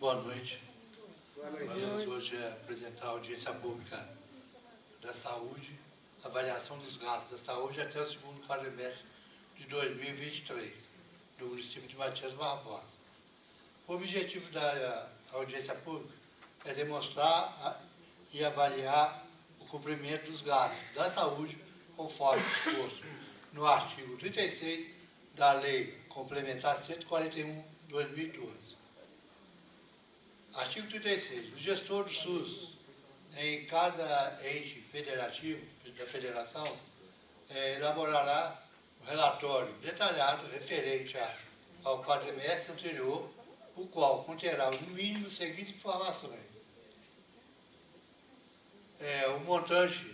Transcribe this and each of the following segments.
Boa noite. Boa noite. Nós vamos hoje apresentar a audiência pública da saúde, avaliação dos gastos da saúde até o segundo quadrimestre de 2023, do município de Matias Barbosa. O objetivo da audiência pública é demonstrar e avaliar o cumprimento dos gastos da saúde, conforme exposto no artigo 36 da Lei Complementar 141/2012. Artigo 36. O gestor do SUS, em cada ente federativo da federação, elaborará um relatório detalhado referente ao quadrimestre anterior, o qual conterá, no mínimo, as seguintes informações. O montante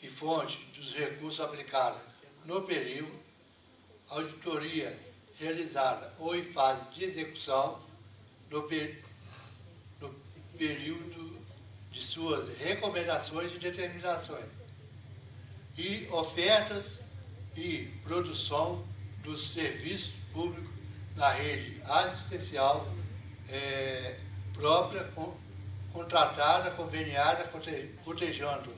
e fonte dos recursos aplicados no período, auditoria realizada ou em fase de execução no período de suas recomendações e determinações, e ofertas e produção dos serviços públicos da rede assistencial própria, contratada, conveniada, cotejando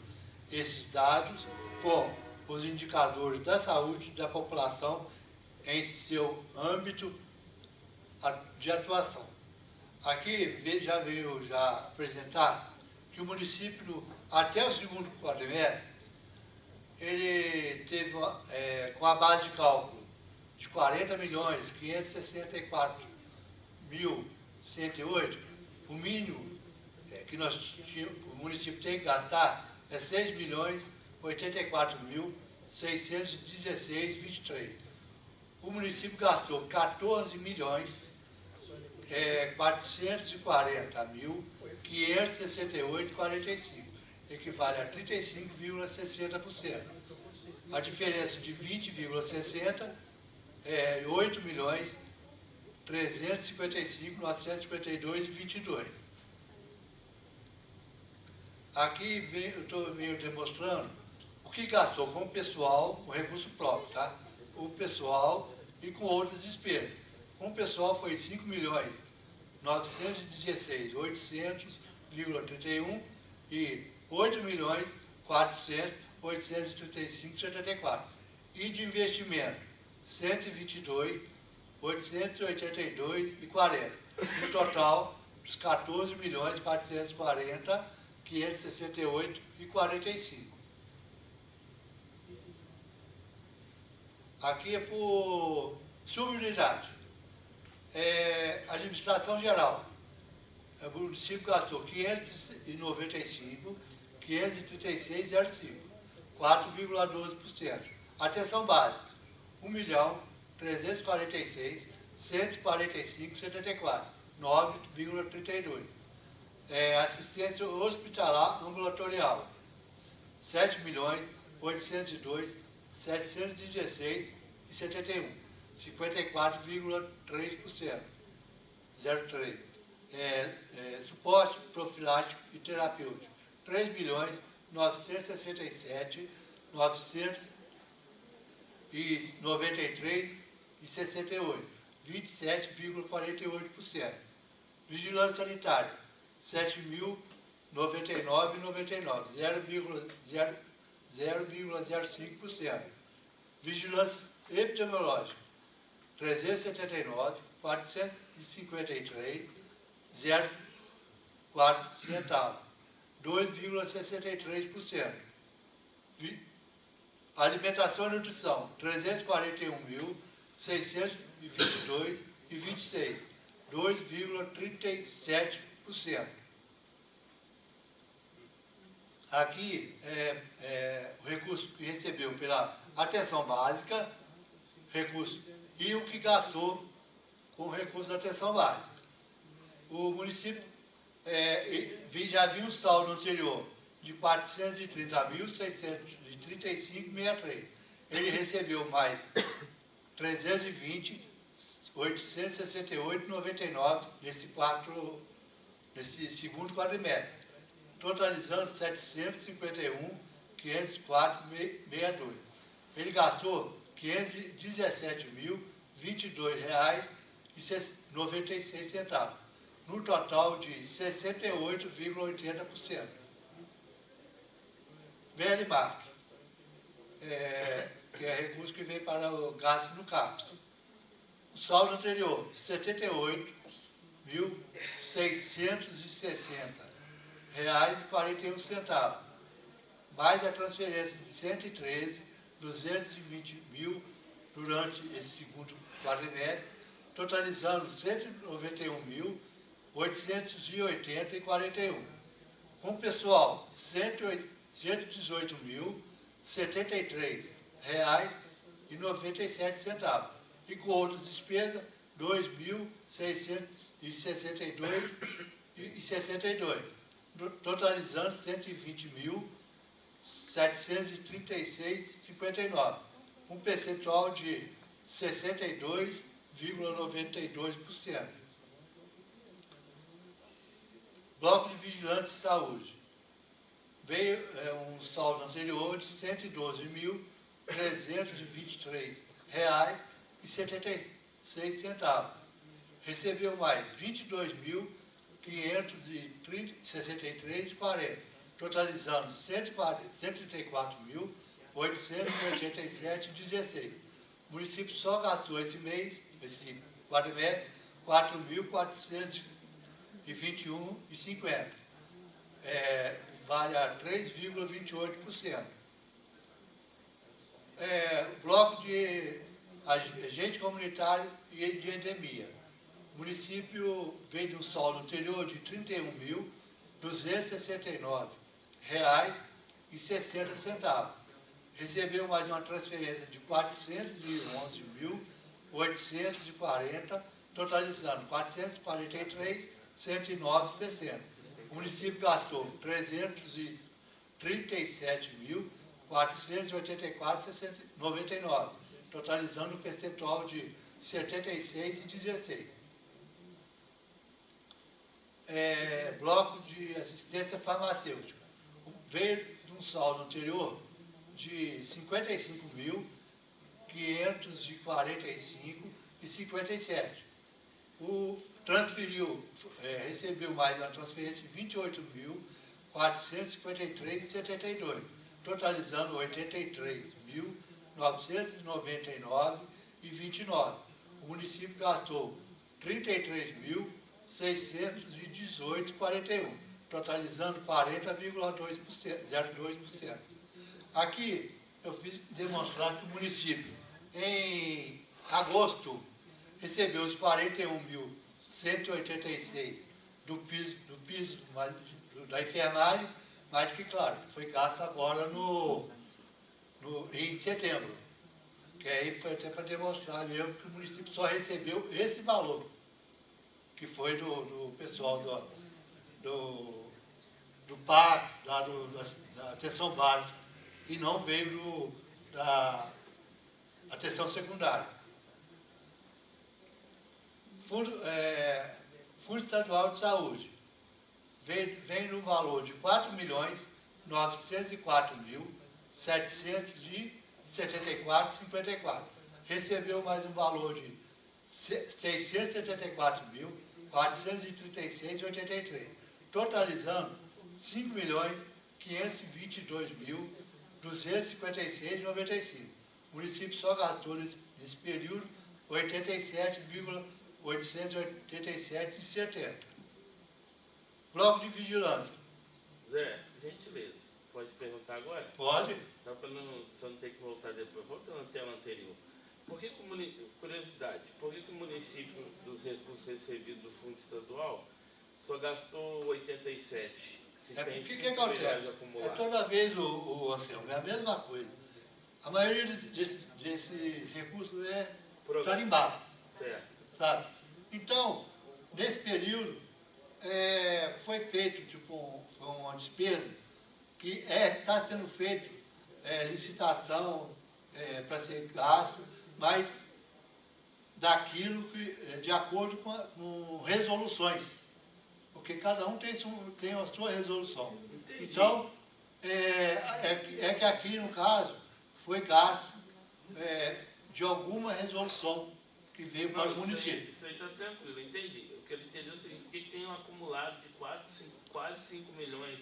esses dados com os indicadores da saúde da população em seu âmbito de atuação. Aqui já veio apresentar que o município, até o segundo quadrimestre, ele teve, com a base de cálculo de 40.564.108, o mínimo que o município tem que gastar é 6.084.616,23. O município gastou 14.440.568,45, equivale a 35,60%. A diferença de 20,60 é 8.355.952,22. Aqui eu estou demonstrando o que gastou com o pessoal, com recurso próprio, tá? O pessoal e com outras despesas. Com o pessoal foi 5.916.800,31 e 8.400.835,74. E de investimento, 122.882,40. No total, os 14.440.568,45. Aqui é por subunidade. Administração geral. O município gastou 595.536,05, 4,12%. Atenção básica, 1.346.145,74, 9,32%. Assistência hospitalar ambulatorial, 7.802.716,71, 54,3%. 0,3. Suporte profilático e terapêutico, 3.967.993,68, 27,48%. Vigilância sanitária, 7.099,99, 0,05%. Vigilância epidemiológica, 379.453,04 centavos, 2,63%. Alimentação e nutrição, 341.622,26, 2,37%. Aqui o recurso que recebeu pela atenção básica, recurso, e o que gastou com o recurso da atenção básica. O município já havia um saldo anterior de 430.635,63. Ele recebeu mais 320.868,99 nesse segundo quadrimestre, totalizando 751.504,62. Ele gastou R$ 517.022,96. no total de 68,80%. VLMAC, que é recurso que vem para o gasto no CAPES. O saldo anterior, R$ 78.660,41, mais a transferência de 113.220 durante esse segundo quadrimestre, totalizando 191.880,41. Com o pessoal, R$ 118.073,97. E com outras despesas, R$ 2.662,62, totalizando R$ 120.736,59, um percentual de 62,92%. Bloco de Vigilância e Saúde. Veio um saldo anterior de R$ 112.323,76. Recebeu mais R$ 22.563,40, totalizando R$ 134.887,16. O município só gastou esse mês, esse quadrimestre, R$ 4.421,50. Vale a 3,28%. Bloco de agente comunitário e de endemia. O município veio de um saldo anterior de R$ 31.269,60. Recebeu mais uma transferência de R$ 411.840, totalizando R$ 443.109,60. O município gastou R$ 337.484,99, totalizando um percentual de 76,16%. Bloco de assistência farmacêutica. Veio de um saldo anterior de R$ 55.545,57. Recebeu mais uma transferência de R$ 28.453,72, totalizando R$ 83.999,29. O município gastou R$ 33.618,41, totalizando 40,02%. Aqui eu fiz demonstrar que o município, em agosto, recebeu os 41.186 do piso da enfermagem, mas que, claro, foi gasto agora em setembro. Que aí foi até para demonstrar mesmo que o município só recebeu esse valor, que foi do pessoal do PAC, da atenção básica, e não veio da atenção secundária. Fundo Estadual de Saúde vem no valor de R$ 4.904.774,54. Recebeu mais um valor de R$ 674.436,83, totalizando R$ 5.522.256,95. O município só gastou nesse período R$ 87.887,70. Bloco de vigilância. Zé, gentileza, pode perguntar agora? Pode. Só para você não ter que voltar depois. Voltando à tela anterior. Curiosidade, por que o município dos recursos recebidos do Fundo Estadual só gastou 87? O que acontece? Toda vez, Anselmo, é a mesma coisa. A maioria desses recursos é carimbado. Certo. Sabe? Então, nesse período, foi feito foi uma despesa que está sendo feita licitação para ser gasto, mas daquilo que, de acordo com resoluções, porque cada um tem a sua resolução. Entendi. Então, que aqui, no caso, foi gasto de alguma resolução que veio para o município. Isso aí está tranquilo, entendi. Eu quero entender o seguinte, o que tem 5 milhões.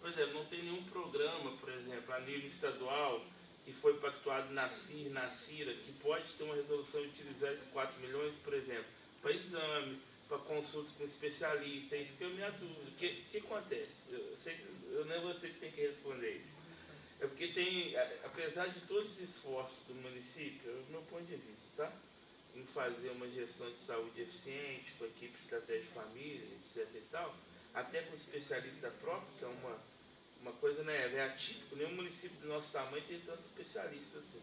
Por exemplo, não tem nenhum programa, por exemplo, a nível estadual, que foi pactuado na CIR, na CIRA, que pode ter uma resolução e utilizar esses 4 milhões, por exemplo, para exame, para consulta com especialista. É isso que é a minha dúvida. O que acontece? Eu não é você que tem que responder. É porque tem, apesar de todos os esforços do município, é o meu ponto de vista, tá? Em fazer uma gestão de saúde eficiente, com a equipe de estratégia de família, etc e tal, até com especialista próprio, que é uma coisa, né, é atípico, nenhum município do nosso tamanho tem tantos especialistas assim.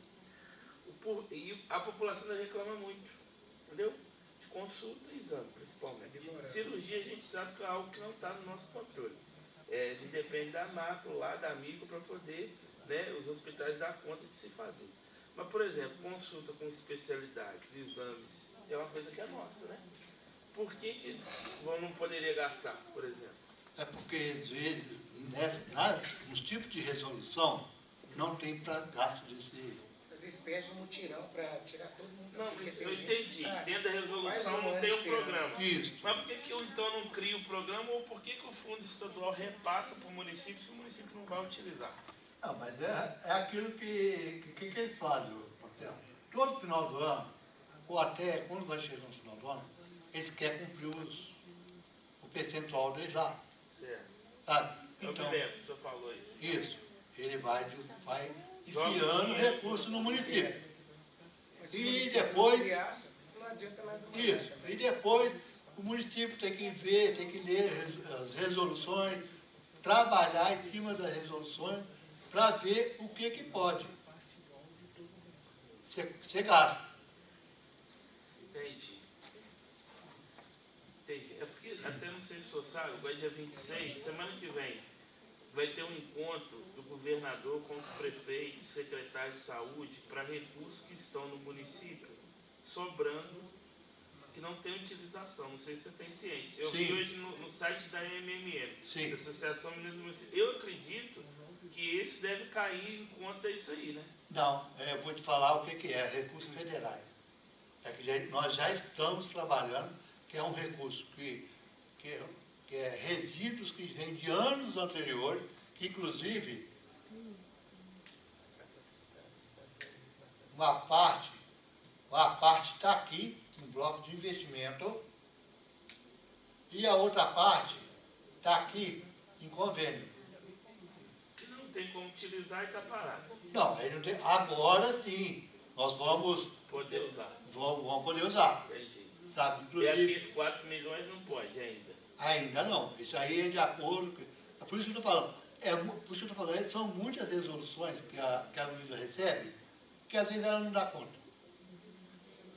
E a população reclama muito, entendeu? De consulta e exame, principalmente. Cirurgia a gente sabe que é algo que não está no nosso controle. Depende da macro lá, da micro, para poder, né, os hospitais dar conta de se fazer. Mas, por exemplo, consulta com especialidades, exames, é uma coisa que é nossa, né? Por que não poderia gastar, por exemplo? É porque, às vezes, nos tipos de resolução, não tem para gasto desse... Às vezes pede um mutirão para tirar todo mundo. Não, eu entendi. Dentro da resolução não tem um programa. Isso. Mas por que eu, então, não crio o programa ou por que o fundo estadual repassa para o município se o município não vai utilizar? Não, mas é aquilo que eles fazem, Marcelo. Todo final do ano, ou até quando vai chegar no final do ano, eles querem cumprir o percentual deles lá. Certo. Sabe? Eu me lembro, o senhor falou isso. Isso. Ele vai enfiando recursos no município. E depois... Não adianta nada. Isso. E depois o município tem que ver, tem que ler as resoluções, trabalhar em cima das resoluções para ver o que pode ser gasto. Entendi. É porque, até não sei se o senhor sabe, agora dia 26, semana que vem, vai ter um encontro do governador com os prefeitos, secretários de saúde, para recursos que estão no município, sobrando, que não tem utilização. Não sei se você tem ciente. Eu vi hoje no site da MMM, da Associação Mineira do Município. Eu acredito que esse deve cair em conta isso aí, né? Não, eu vou te falar o que é, recursos federais. É que nós já estamos trabalhando, que é um recurso que é resíduos que vêm de anos anteriores, que inclusive uma parte está aqui no bloco de investimento e a outra parte está aqui em convênio. Que não tem como utilizar e está parado. Não, aí não tem. Agora sim, nós vamos poder usar. Vamos poder usar. Entendi. Sabe? E aqui os 4 milhões não pode ainda. Ainda não. Isso aí é de acordo. É por isso que eu estou falando. Por isso que eu estou falando, são muitas resoluções que a Luísa recebe, que às vezes ela não dá conta.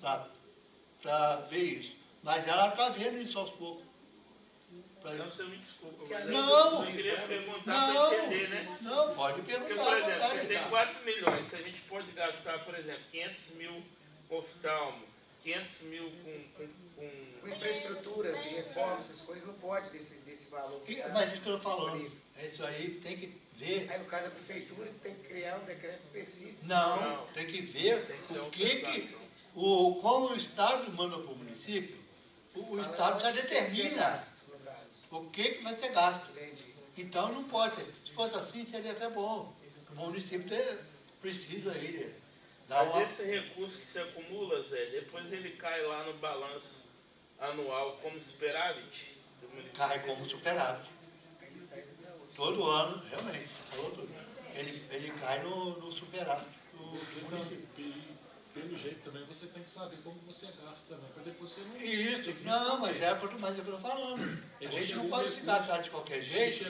Sabe? Para ver isso. Mas ela está vendo isso aos poucos. Não, você me desculpa, mas não, eu queria perguntar para entender, né? Não, pode perguntar. Porque, por exemplo, você tem 4 milhões, se a gente pode gastar, por exemplo, 500 mil com oftalmo, 500 mil com infraestrutura, de reforma, essas coisas, não pode desse valor. Mas isso que eu estou falando, isso aí tem que ver. Aí, no caso, a prefeitura tem que criar um decreto específico. Não, tem que ver como o Estado manda para o município, o Estado já determina o que vai ser gasto. Então não pode ser. Se fosse assim, seria até bom. O município precisa aí dar uma... Mas esse recurso que se acumula, Zé, depois ele cai lá no balanço anual como superávit? Cai como superávit. Todo ano, realmente, falou tudo. Ele cai no superávit do município. Pelo jeito também você tem que saber como você gasta também, para depois você não... Isso, não, mas é o que eu estou falando. A gente não pode se gastar de qualquer jeito,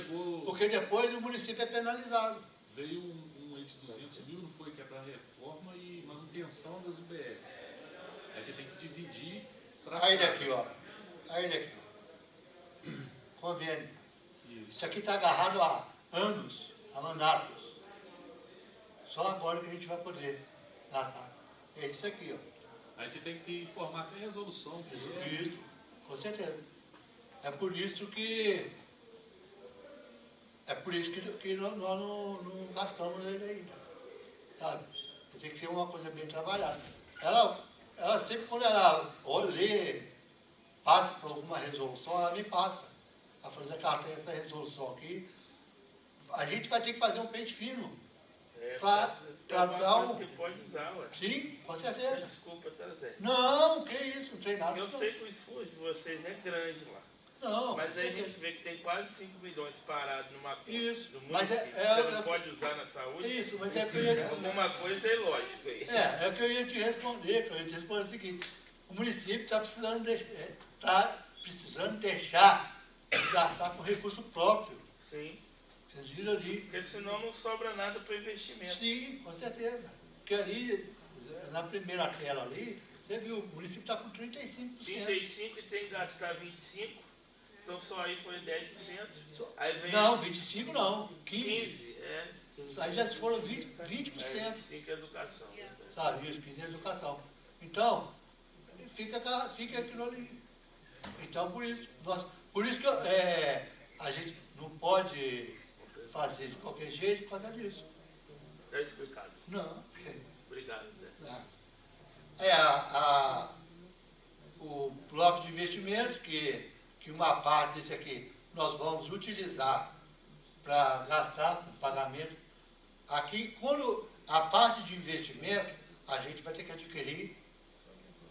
porque depois o município é penalizado. Veio um aí de 200 mil, não foi, que é para reforma e manutenção das UBS. Aí você tem que dividir para... Aí daqui, ó. Aí daqui. Convênio. Isso aqui está agarrado há anos, há mandatos. Só agora que a gente vai poder gastar. É isso aqui, ó. Aí você tem que formar até resolução. Isso, com certeza. É por isso que nós não gastamos ele ainda. Sabe? Tem que ser uma coisa bem trabalhada. Ela sempre, quando ela lê, passa por alguma resolução, ela me passa. a fazer carta essa resolução aqui, a gente vai ter que fazer um pente fino. Pra dar um... que pode usar, ué. Sim, com certeza. Desculpa, tá, Zé? Não, que isso, não tem nada Eu disso, sei que o esforço de vocês é grande lá. não. Mas Com aí a certeza. gente vê que tem quase 5 milhões parados numa conta Isso, do mas município. é- Você não pode usar na saúde? Isso, mas é que eu ia, Alguma coisa é lógico aí. é que eu ia te responder, que eu ia te responder o seguinte, o município está precisando deixar de gastar com recurso próprio. Sim. Vocês viram ali. Porque senão não sobra nada para investimento. Sim, com certeza. Porque ali, na primeira tela ali, você viu, o município está com 35%. 35 e tem que gastar 25, então só aí foi 10%. Aí vem Não, 25 não, 15. 15, é. 15. Aí já foram 20%. É, 25 é educação. Sabe, isso, 15 é educação. Então, fica aquilo ali. Então, por isso que a gente não pode fazer de qualquer jeito por causa disso. Está explicado. Não. Obrigado, Zé. O bloco de investimento, que uma parte desse aqui nós vamos utilizar para gastar com pagamento. Aqui, quando a parte de investimento, a gente vai ter que adquirir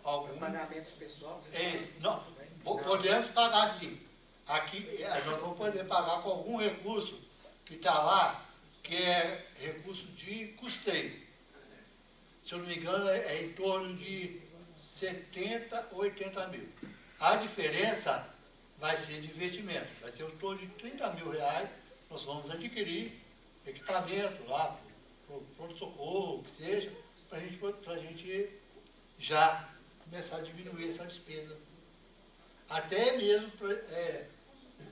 algum... Pagamento pessoal? Não, podemos pagar sim. Aqui nós vamos poder pagar com algum recurso que está lá, que é recurso de custeio. Se eu não me engano, é em torno de 70 ou 80 mil. A diferença vai ser de investimento. Vai ser em torno de 30 mil reais. Nós vamos adquirir equipamento lá, para o pronto-socorro, o que seja, para a gente já começar a diminuir essa despesa. Até mesmo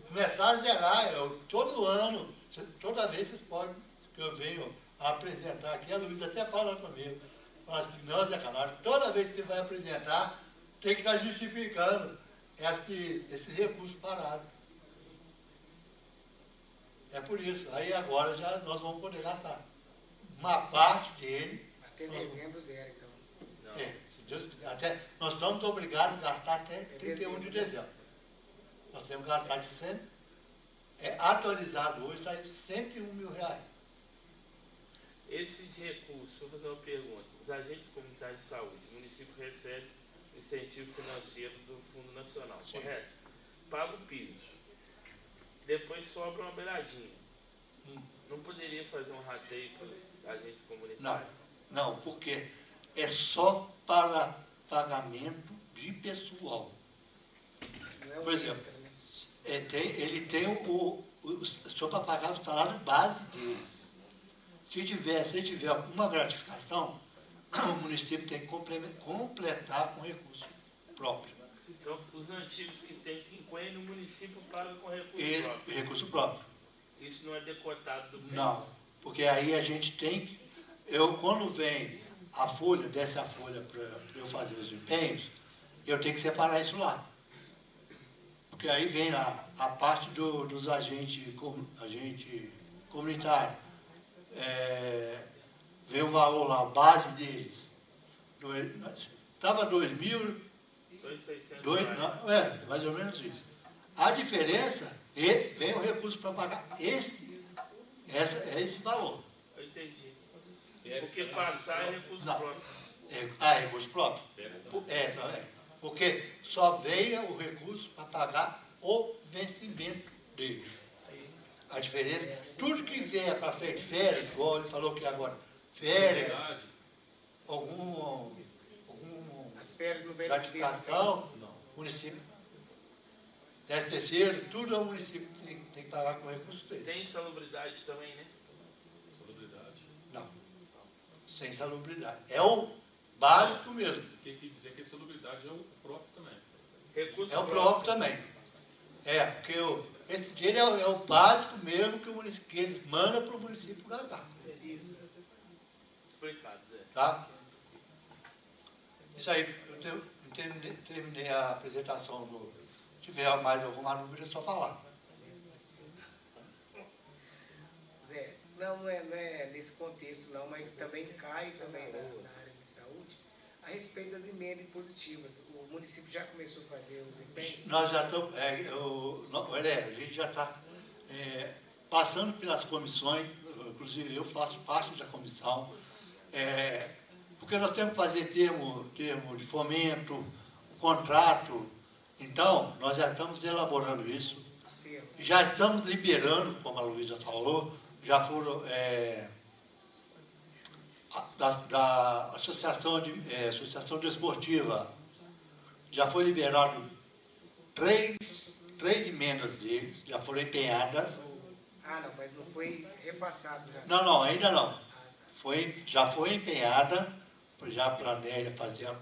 começar a zerar. Todo ano, toda vez vocês podem, que eu venho a apresentar aqui, a Luísa até fala comigo, fala assim, não, Zé Camargo, toda vez que você vai apresentar, tem que estar justificando esse recurso parado. É por isso. Aí agora já nós vamos poder gastar. Uma parte dele. Até dezembro zero, então. Não. Se Deus quiser. Nós estamos obrigados a gastar até 31 de dezembro. Nós temos que gastar atualizado hoje, está em 101 mil reais. Esse recurso, vou fazer uma pergunta. Os agentes comunitários de saúde, o município recebe incentivo financeiro do Fundo Nacional, Sim. correto? Paga o piso. Depois sobra uma beiradinha. Não poderia fazer um rateio para os agentes comunitários? Não, porque é só para pagamento de pessoal. Não é um Por exemplo, extra, né? ele tem só para pagar o salário base deles. Se tiver uma gratificação, o município tem que completar com recurso próprio. Então, os antigos que têm quinquênio, o município paga com recurso E próprio. recurso próprio. Isso não é decotado do PEN? Não, porque aí a gente tem que... quando vem a folha, desce a folha para eu fazer os empenhos, eu tenho que separar isso lá. Porque aí vem lá a parte dos agentes comunitários. Vem o valor lá, a base deles. Estava 2.000... 2.600. mais ou menos isso. A diferença, vem o recurso para pagar esse valor. Eu entendi. Férias Porque também, passar é recurso Não. próprio. Recurso próprio. Férias também. Também. Porque só veio o recurso para pagar o vencimento dele. A diferença, tudo que vier para frente, férias, igual ele falou que agora, férias, Verdade. algum As férias não vêm gratificação, Não. o município, 13º, tudo é o município que tem que pagar com o recurso dele. Tem insalubridade também, né? Salubridade. Não, sem salubridade. É o básico mesmo. Tem que dizer que a salubridade é o próprio também. Recurso É o próprio também. Porque esse dinheiro é o básico mesmo que eles mandam para o município gastar. Explicado, Zé. Tá? Isso aí, eu terminei a apresentação do... Se tiver mais alguma dúvida, é só falar. Zé, não é nesse contexto não, mas também cai também na área de saúde A respeito das emendas impositivas, o município já começou a fazer os empenhos? Nós já estamos, a gente já está passando pelas comissões, inclusive eu faço parte da comissão, porque nós temos que fazer termo de fomento, contrato. Então, nós já estamos elaborando isso, já estamos liberando, como a Luísa falou, já foram da Associação Desportiva, já foi liberado três emendas deles, já foram empenhadas. Ah, não, mas não foi repassado já. Não, ainda não. Já foi empenhada, já para a Nélia fazer a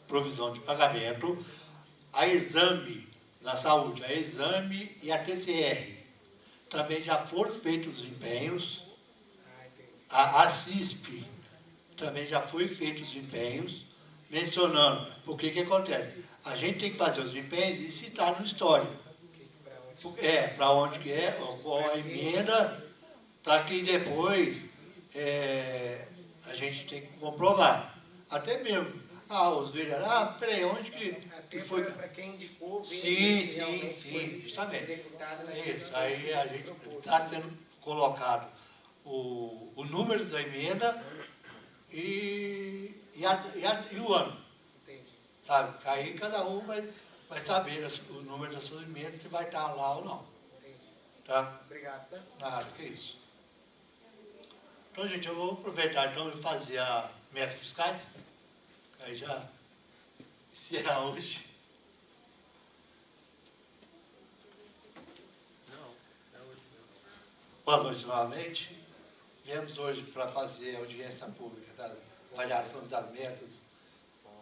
provisão de pagamento. A Exame na Saúde, a Exame e a TCR também já foram feitos os empenhos. A CISP também já foi feitos os empenhos, mencionando, porque que acontece? A gente tem que fazer os empenhos e citar no histórico. Para onde que é, qual a emenda, para que depois a gente tem que comprovar. Até mesmo, os vereadores, peraí, onde que foi? Para quem indicou, Sim, justamente. Executado Isso, aí a gente está sendo colocado o número da emenda e o ano. Entendi. Sabe? Aí cada um vai saber o número das suas emendas, se vai estar lá ou não. Entendi. Tá? Obrigado, tá? Nada, que isso. Então, gente, eu vou aproveitar então e fazer a metas fiscais. Aí já encerrar hoje. Não, é hoje não. Boa noite novamente. Viemos hoje para fazer a audiência pública da avaliação das metas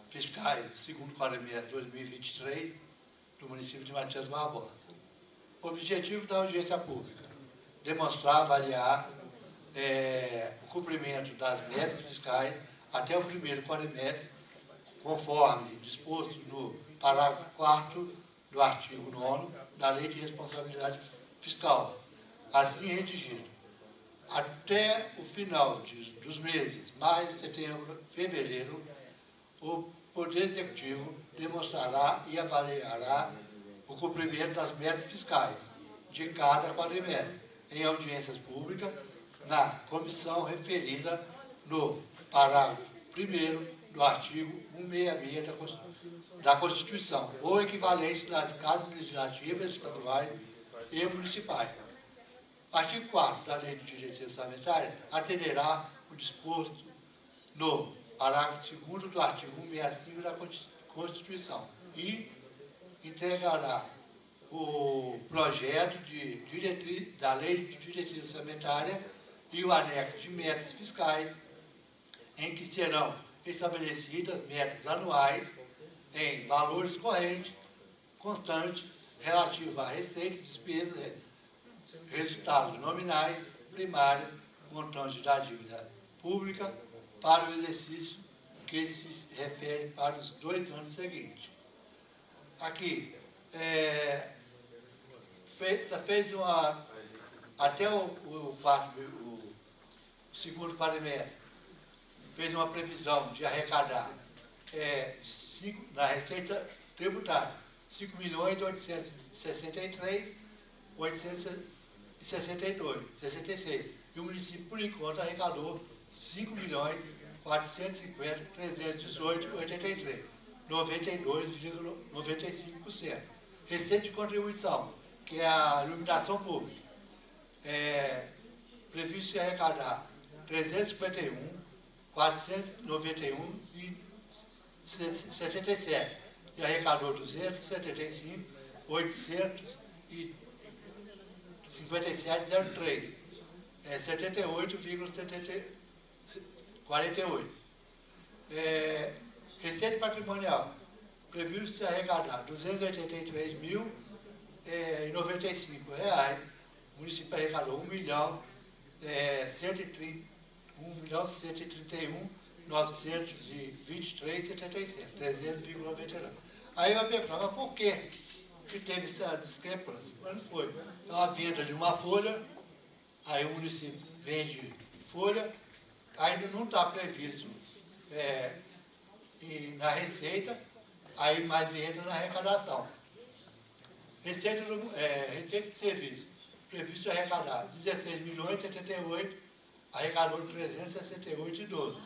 fiscais do segundo quadrimestre de 2023 do município de Matias Barbosa. O objetivo da audiência pública: demonstrar, avaliar o cumprimento das metas fiscais até o primeiro quadrimestre, conforme disposto no parágrafo 4º do artigo 9º da Lei de Responsabilidade Fiscal, assim redigido. Até o final dos meses maio, setembro, fevereiro, o Poder Executivo demonstrará e avaliará o cumprimento das metas fiscais de cada quadrimestre, em audiências públicas, na comissão referida no parágrafo 1º do artigo 166 da Constituição, ou equivalente das casas legislativas estaduais e municipais. Artigo 4º da Lei de Diretriz Orçamentárias atenderá o disposto no parágrafo 2º do artigo 165 da Constituição e integrará o projeto da Lei de Diretriz Orçamentária e o anexo de metas fiscais, em que serão estabelecidas metas anuais em valores correntes, constantes, relativos a receita, despesas, resultados nominais, primários, montante da dívida pública para o exercício que se refere para os 2 anos seguintes. Aqui, até o segundo quadrimestre, fez uma previsão de arrecadar na receita tributária 5.863.866. E o município, por enquanto, arrecadou 5.450.318.83, 92,95%. Receita de contribuição, que é a iluminação pública, previsto se arrecadar 351.491,67 e arrecadou 275.857,03, 78,48. Receita patrimonial, previsto se arrecadar R$ 283.095. O município arrecadou R$ 1.131.923,77, 300,99. Aí eu pergunto, mas por que teve essa discrepância? Mas não foi. É uma venda de uma folha, aí o município vende folha, ainda não está previsto na receita, aí mais entra na arrecadação. Receita de serviço, previsto arrecadar 16 milhões 78, arrecadou 368,12.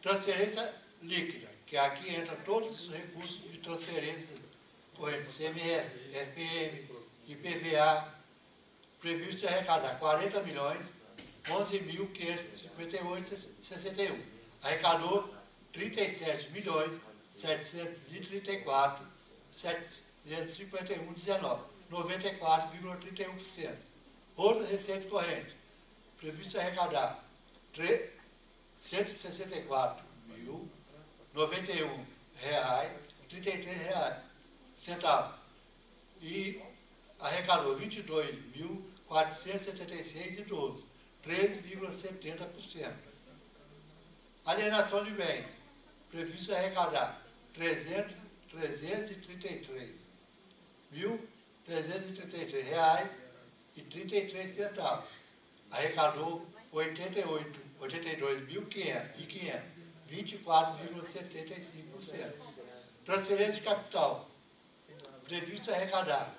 Transferência líquida, que aqui entra todos os recursos de transferência corrente, CMS, FPM, IPVA, previsto arrecadar 40 milhões 11.558,61. Arrecadou 37 milhões 734,751,19, 94,31%. Outras receitas correntes, previsto arrecadar R$ 164.091,33 e arrecadou 22.476,12, 13,70%. Alienação de bens, previsto arrecadar R$ 333.333,33, arrecadou 82.500, 24,75%. Transferência de capital, previsto arrecadar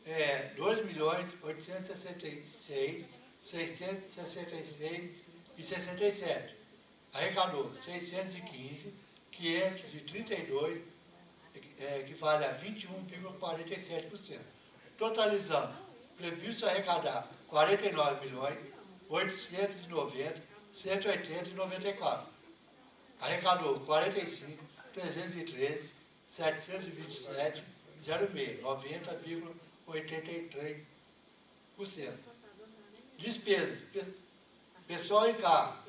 R$ 2.866.666,67. Arrecadou 615.532, equivale a 21,47%. Totalizando, previsto arrecadar R$ 49.890.180,94. Arrecadou 45.313.727,06, 90,83%. Despesas. Pessoal em cargo.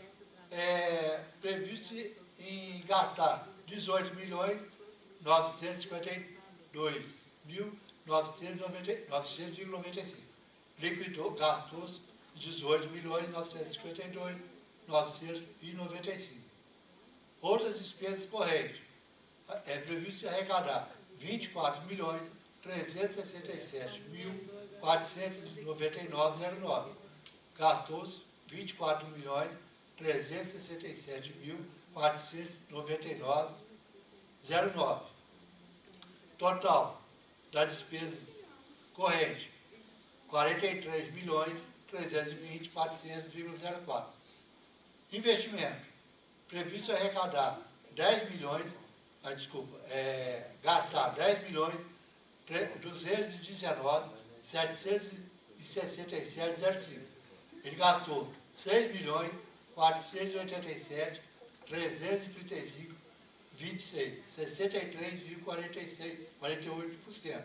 Previsto em gastar 18.952.995. Liquidou, gastou 18.952.995. Outras despesas correntes. Previsto arrecadar 24.367.499,09. Gastou 24.367.499,09. Total da despesa corrente, 43.320.400,04. Investimento, previsto arrecadar 10 milhões, gastar 10.219.767,05. Ele gastou 6.487.335,26, 63,48%.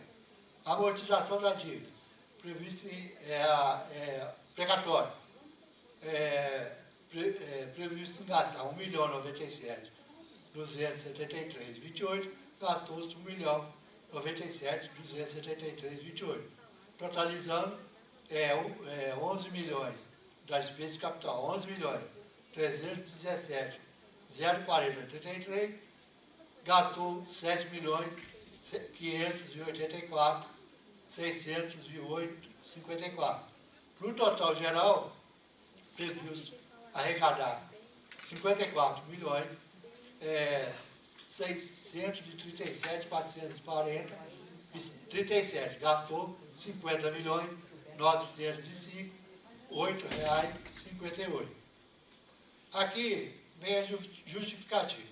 Amortização da dívida, previsto precatório, previsto em gastar 1.097.273,28, gastou-se 1.097.273,28, totalizando 11 milhões da despesa de capital, 11.317.040,33, gastou 7.584.608,54. No total geral, previsto arrecadar 54.637.440,37, gastou 50.905.08,58. Aqui vem a justificativa.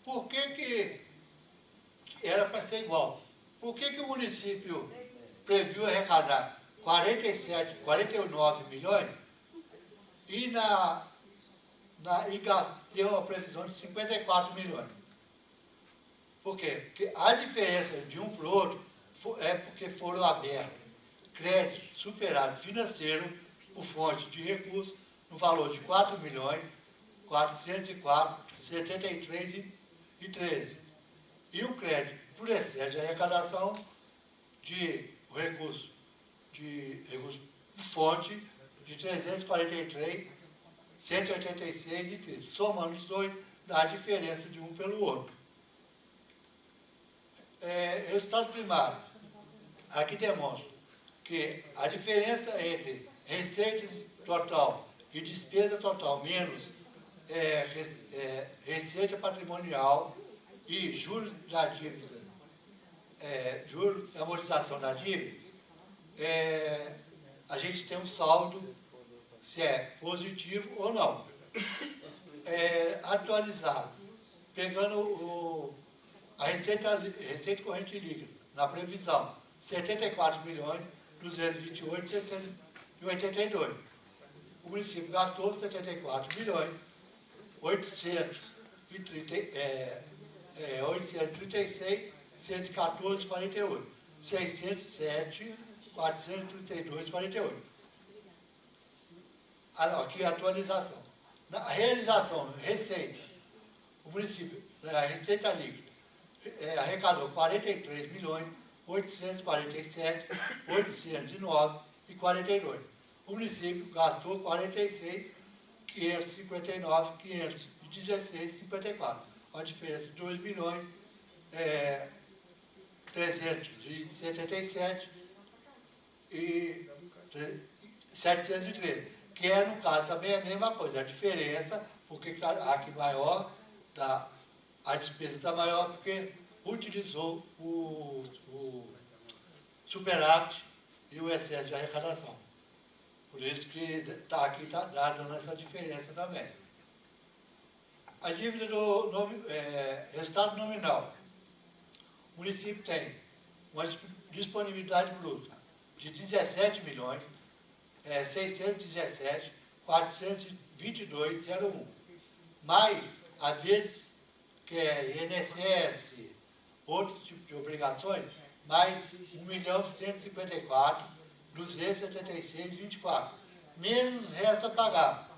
Por que era para ser igual? Por que o município previu arrecadar 49 milhões e tem uma previsão de 54 milhões? Por quê? Porque a diferença de um para o outro é porque foram abertos créditos superados financeiro por fonte de recursos no valor de 4.404.73,13. E o crédito por excesso de arrecadação de recurso de fonte de 343.186,13. Somando os dois, dá a diferença de um pelo outro. Resultado primário. Aqui demonstra que a diferença entre receita total e despesa total menos receita patrimonial e juros da dívida, juros e amortização da dívida, a gente tem um saldo se é positivo ou não. Atualizado, pegando a receita corrente líquida, na previsão, 74.228.682. O município gastou 74.836.114,48. 607.432,48. Aqui a atualização. Na realização, receita, o município, a receita líquida, arrecadou 43.847.809,42. O município gastou 46.559.516,54. A diferença de 2.377.713, que no caso também é a mesma coisa. A diferença, porque aqui maior, a despesa está maior porque utilizou o superávit e o excesso de arrecadação. Por isso que aqui está dando essa diferença também. A dívida do resultado nominal. O município tem uma disponibilidade bruta de 17.617.422,01. Mais haveres, que é INSS, outros tipos de obrigações, mais 1.154.276,24. Menos resta pagar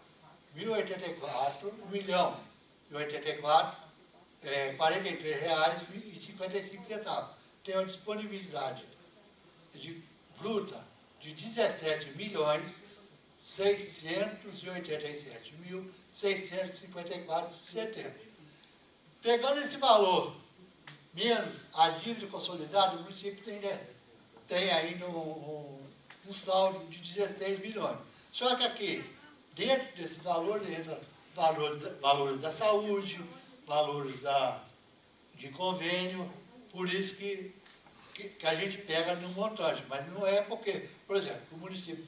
1.084.084,43,55. Tem uma disponibilidade bruta de 17.687.654,70. Pegando esse valor, menos a dívida consolidada, o município tem ainda um saldo de 16 milhões. Só que aqui, dentro desses valores, entra valores da saúde, valores de convênio, por isso que a gente pega no montante. Mas não é porque, por exemplo, o município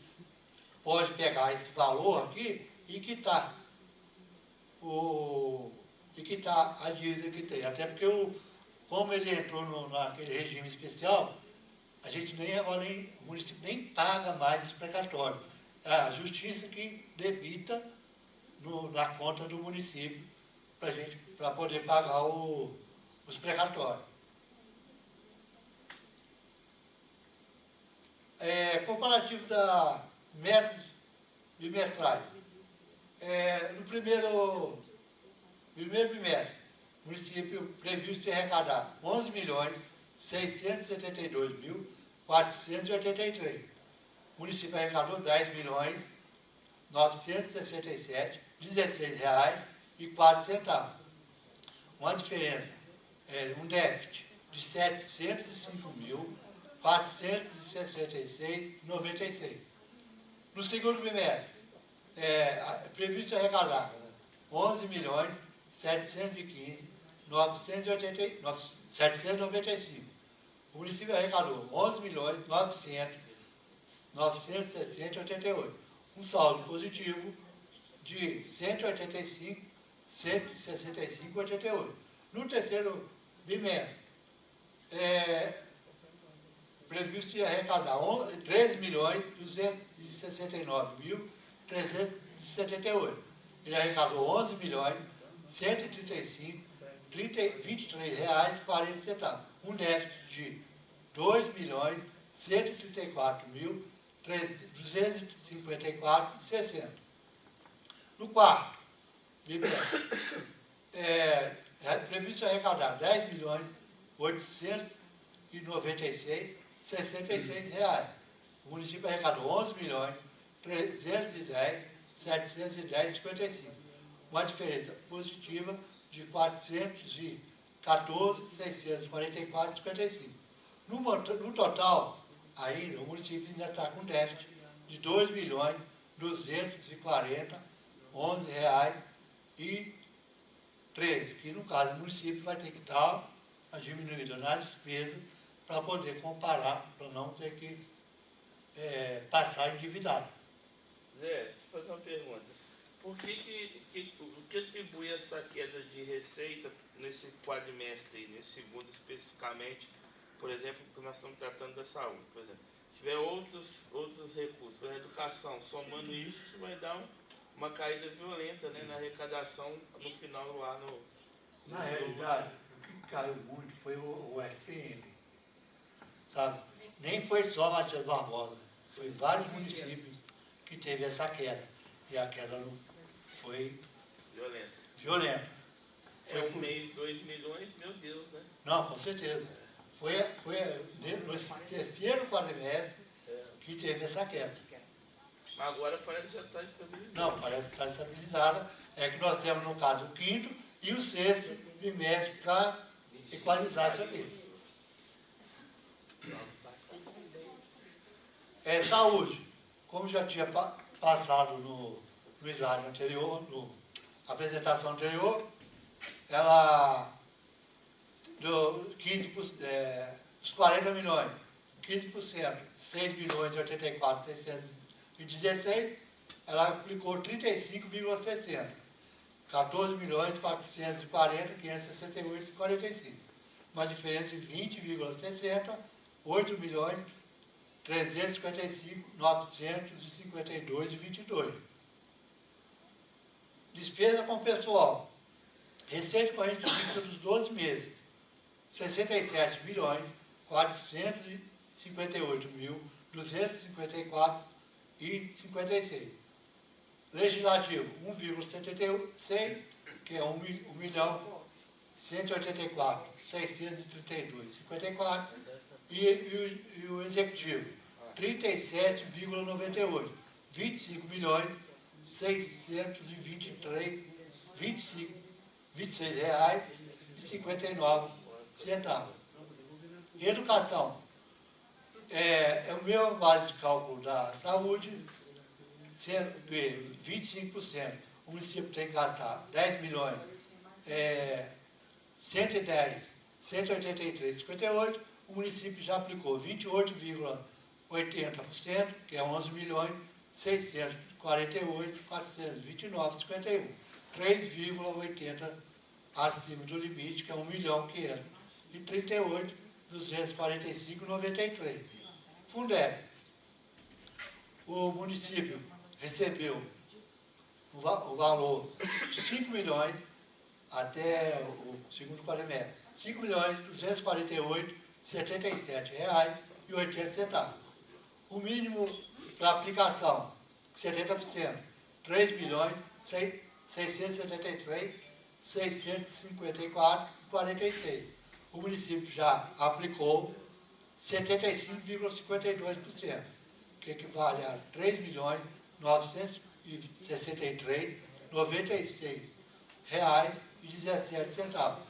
pode pegar esse valor aqui e quitar a dívida que tem. Até porque, como ele entrou naquele regime especial, a gente o município nem paga mais esse precatório. É a justiça que debita na conta do município para poder pagar os precatórios. Comparativo da métodos bimestrais. No primeiro bimestre, o município previsto ter arrecadar 11.672.483. O município arrecadou 10.967.16,04. Uma diferença, um déficit de 705.466,96. No segundo bimestre, previsto arrecadar 11.715.795. O município arrecadou 11.960.88. Um saldo positivo de 165.165,88. No terceiro bimestre, previsto arrecadar 13.269.378. Ele arrecadou 11.135.23,40. Um déficit de 2.134.254,60. No quarto bimestre, previsto arrecadar 10.896.66 reais. O município arrecadou 11.310.710,55. Uma diferença positiva de 414.644,55. No total, ainda, o município ainda está com déficit de 2.240.11 reais e 3, que no caso o município vai ter que dar uma diminuída na despesa para poder comparar, para não ter que passar endividado. Zé, deixa eu fazer uma pergunta. Por o que atribui essa queda de receita nesse quadrimestre, aí, nesse segundo especificamente, por exemplo, que nós estamos tratando da saúde, por exemplo? Se tiver outros recursos, por exemplo, educação, somando isso vai dar uma caída violenta, né, na arrecadação no final lá no... Na realidade, o que caiu muito foi o FM, sabe? Nem foi só Matias Barbosa, foi vários municípios que teve essa queda. E a queda não foi violenta. É um mês, 2 milhões, meu Deus, né? Não, com certeza. Foi no terceiro quadrimestre que teve essa queda. Mas agora parece que já está estabilizado. Não, parece que está estabilizada. É que nós temos, no caso, o quinto e o sexto bimestre para equalizar isso aqui. Saúde. Como já tinha passado no slide anterior, na apresentação anterior, ela, dos 40 milhões, 15%, 6 milhões e 84, 616, ela aplicou 35,60. 14 milhões, 440, 568 e 45. Uma diferença de 20,60, 8 milhões, 355, 952 e 22. Despesa com pessoal. Receita corrente líquida dos 12 meses. 67 milhões, 458 mil, 254 e 56. Legislativo, 1,76, que é 1 milhão, 184, 632, 54. E o executivo, 37,98, 25 milhões, 623, 26 reais e 59 centavos. Educação, é o mesmo base de cálculo da saúde, sendo que 25%, o município tem que gastar 10 milhões, 110, 183, 58, o município já aplicou 28,80%, que é 11 milhões, 648, 429, 51. 3,80 acima do limite, que é 1 milhão 500. E 38, 245, 93. Fundeb. O município recebeu o valor de 5 milhões até o segundo quadrimestre. 5 milhões, 248, 77 reais e 80 centavos. O mínimo para aplicação, 70%, 3 milhões, 673, 654 e 46. O município já aplicou 75,52%, que equivale a 3 milhões, 963, 96 reais e 17 centavos.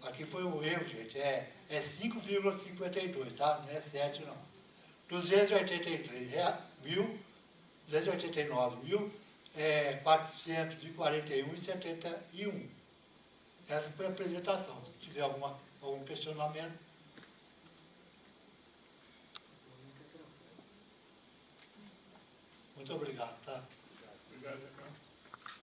Aqui foi um erro, gente, é 5,52, tá? Não é 7, não. 289.441,71. Essa foi a apresentação. Se tiver algum questionamento. Muito obrigado, tá? Obrigado.